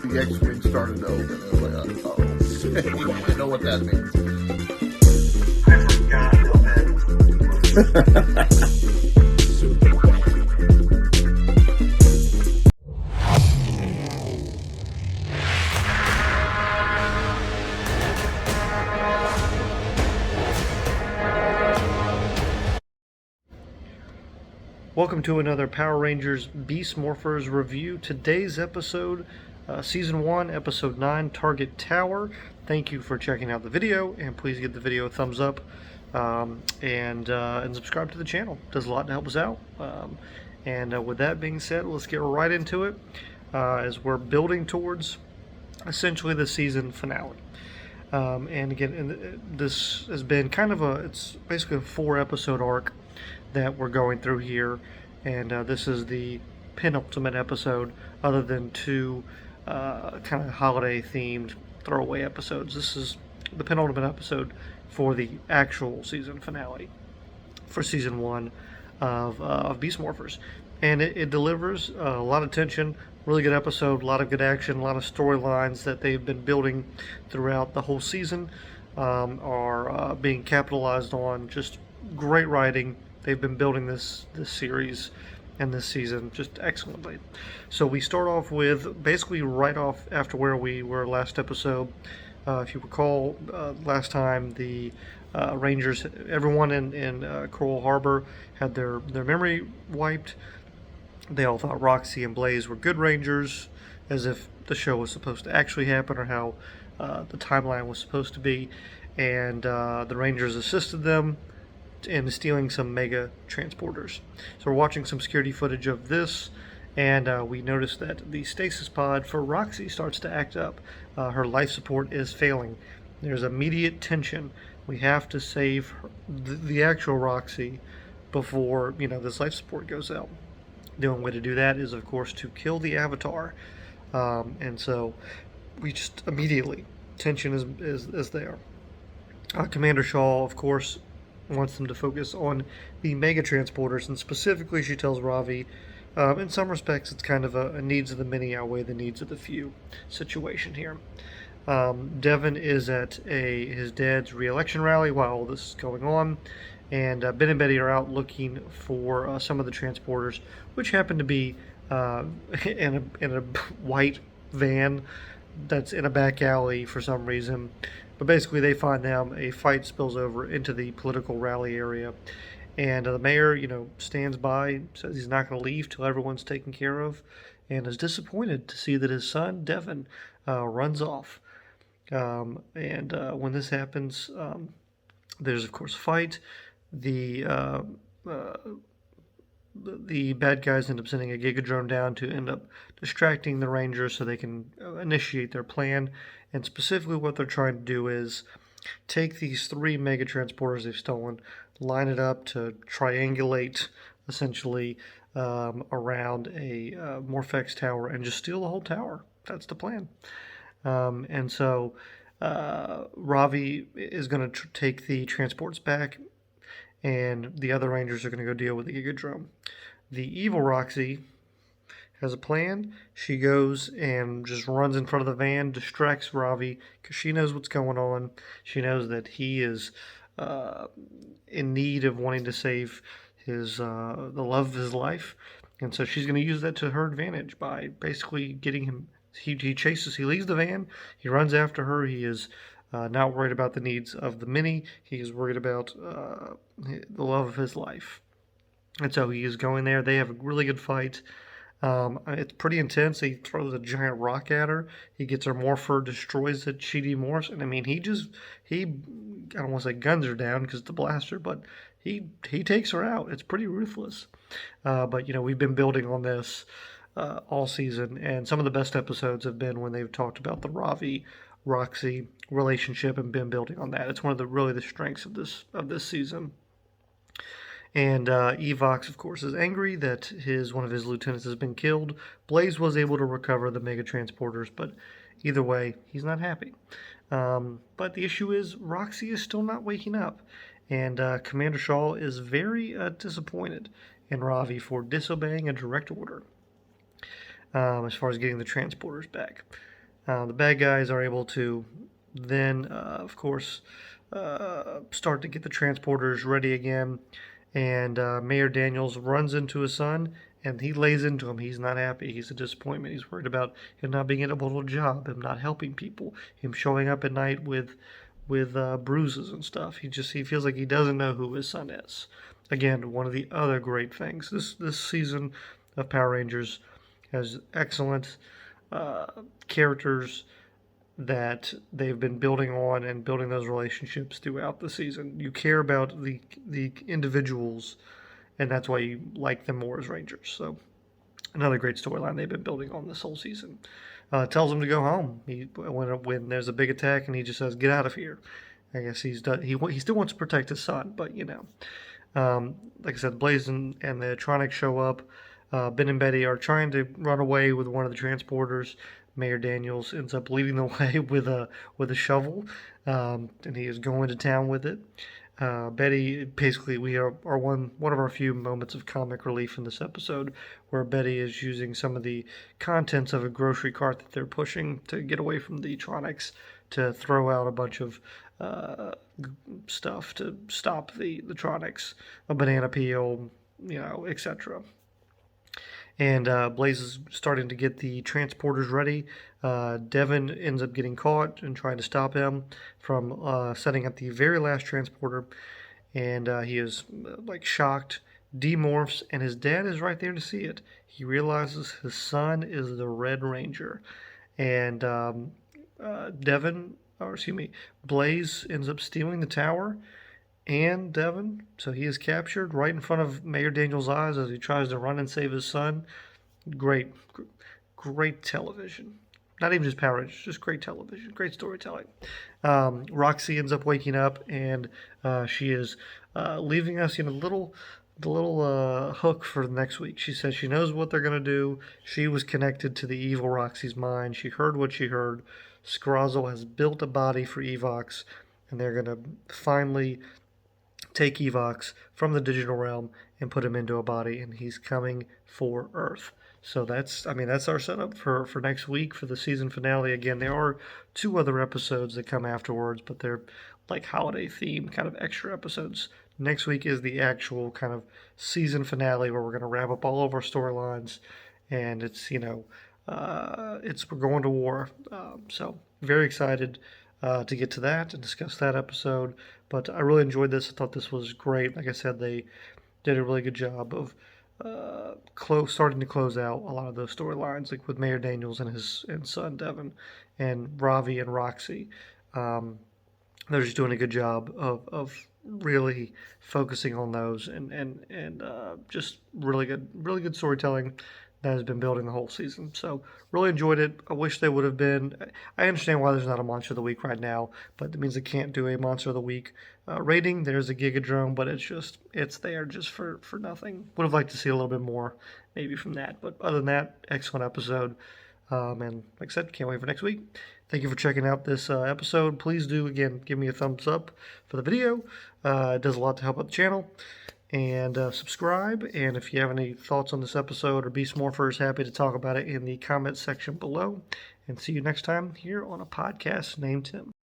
the X-Wing started to open. I was like, oh, I know what that means. I forgot that. Welcome to another Power Rangers Beast Morphers review. Today's episode, Season 1, Episode 9, Target Tower. Thank you for checking out the video, and please give the video a thumbs up and subscribe to the channel. It does a lot to help us out. With that being said, let's get right into it as we're building towards essentially the season finale. This has been kind of it's basically a 4-episode arc that we're going through here, and this is the penultimate episode, other than two kind of holiday themed throwaway episodes. This is the penultimate episode for the actual season finale for season 1 of Beast Morphers, and it delivers a lot of tension. Really good episode, a lot of good action, a lot of storylines that they've been building throughout the whole season are being capitalized on. Just great writing. They've been building this series and this season just excellently. So we start off with basically right off after where we were last episode. If you recall, last time the Rangers, everyone in Coral Harbor had their memory wiped. They all thought Roxy and Blaze were good Rangers, as if the show was supposed to actually happen, or how the timeline was supposed to be. And the Rangers assisted them in stealing some mega transporters. So we're watching some security footage of this, and we notice that the stasis pod for Roxy starts to act up. Her life support is failing. There's immediate tension. We have to save the actual Roxy before this life support goes out. The only way to do that is, of course, to kill the Avatar. And so we just immediately, tension is there. Commander Shaw, of course, wants them to focus on the mega transporters, and specifically she tells Ravi, in some respects it's kind of a needs of the many outweigh the needs of the few situation here. Devin is at his dad's re-election rally while all this is going on, and Ben and Betty are out looking for some of the transporters, which happen to be in a white van that's in a back alley for some reason. But basically they find them, a fight spills over into the political rally area, and the mayor, stands by, says he's not going to leave till everyone's taken care of, and is disappointed to see that his son, Devin, runs off. When this happens, there's, of course, a fight. The bad guys end up sending a Gigadrone down to end up distracting the Rangers so they can initiate their plan. And specifically what they're trying to do is take these 3 mega transporters they've stolen, line it up to triangulate essentially around a Morph-X tower, and just steal the whole tower. That's the plan. And so Ravi is going to take the transports back, and the other Rangers are going to go deal with the Gigadrome. The evil Roxy has a plan. She goes and just runs in front of the van, distracts Ravi, because she knows what's going on. She knows that he is in need of wanting to save his the love of his life, and so she's going to use that to her advantage by basically getting him. He leaves the van, he runs after her. He is not worried about the needs of the many. He is worried about the love of his life. And so he is going there. They have a really good fight. It's pretty intense. He throws a giant rock at her. He gets her morpher, destroys it. She demorphs. And I mean, I don't want to say guns her down because it's a blaster, but he takes her out. It's pretty ruthless. But we've been building on this all season, and some of the best episodes have been when they've talked about the Ravi-Roxy relationship and been building on that. It's one of the strengths of this season. And Evox, of course, is angry that one of his lieutenants has been killed. Blaze was able to recover the mega transporters, but either way, he's not happy. But the issue is Roxy is still not waking up, and Commander Shaw is very disappointed in Ravi for disobeying a direct order as far as getting the transporters back. The bad guys are able to then, of course, start to get the transporters ready again. And Mayor Daniels runs into his son, and he lays into him. He's not happy. He's a disappointment. He's worried about him not being able to hold a job, him not helping people, him showing up at night with bruises and stuff. He feels like he doesn't know who his son is. Again, one of the other great things. This season of Power Rangers has excellent characters that they've been building on and building those relationships throughout the season. You care about the individuals, and that's why you like them more as Rangers. So another great storyline they've been building on this whole season. Tells him to go home. When there's a big attack, and he just says, "Get out of here." I guess he's done. He still wants to protect his son, but like I said, Blaze and the Tronics show up. Ben and Betty are trying to run away with one of the transporters. Mayor Daniels ends up leading the way with a shovel, and he is going to town with it. Betty, basically, we are one of our few moments of comic relief in this episode, where Betty is using some of the contents of a grocery cart that they're pushing to get away from the Tronics to throw out a bunch of stuff to stop the Tronics, a banana peel, etc. And Blaze is starting to get the transporters ready. Devin ends up getting caught and trying to stop him from setting up the very last transporter. And he is shocked, demorphs, and his dad is right there to see it. He realizes his son is the Red Ranger. And Blaze ends up stealing the tower and Devin, so he is captured right in front of Mayor Daniel's eyes as he tries to run and save his son. Great television. Not even just Power Rangers, just great television, great storytelling. Roxy ends up waking up, and she is leaving us in the little hook for next week. She says she knows what they're going to do. She was connected to the evil Roxy's mind. She heard what she heard. Scrozzle has built a body for Evox, and they're going to finally take Evox from the digital realm and put him into a body, and he's coming for Earth. So that's our setup for next week for the season finale. Again, there are 2 other episodes that come afterwards, but they're like holiday themed kind of extra episodes. Next week is the actual kind of season finale where we're going to wrap up all of our storylines, and it's we're going to war. So very excited to get to that and discuss that episode. But I really enjoyed this. I thought this was great. Like I said, they did a really good job of starting to close out a lot of those storylines, like with Mayor Daniels and his son Devin, and Ravi and Roxy. They're just doing a good job of really focusing on those and just really good storytelling that has been building the whole season. So really enjoyed it. I wish they would have been. I understand why there's not a Monster of the Week right now, but it means they can't do a Monster of the Week rating. There's a Gigadrome, but it's there just for nothing. Would have liked to see a little bit more maybe from that. But other than that, excellent episode. And like I said, can't wait for next week. Thank you for checking out this episode. Please do, again, give me a thumbs up for the video. It does a lot to help out the channel. And subscribe. And if you have any thoughts on this episode or Beast Morphers, happy to talk about it in the comments section below. And see you next time here on a podcast named Tim.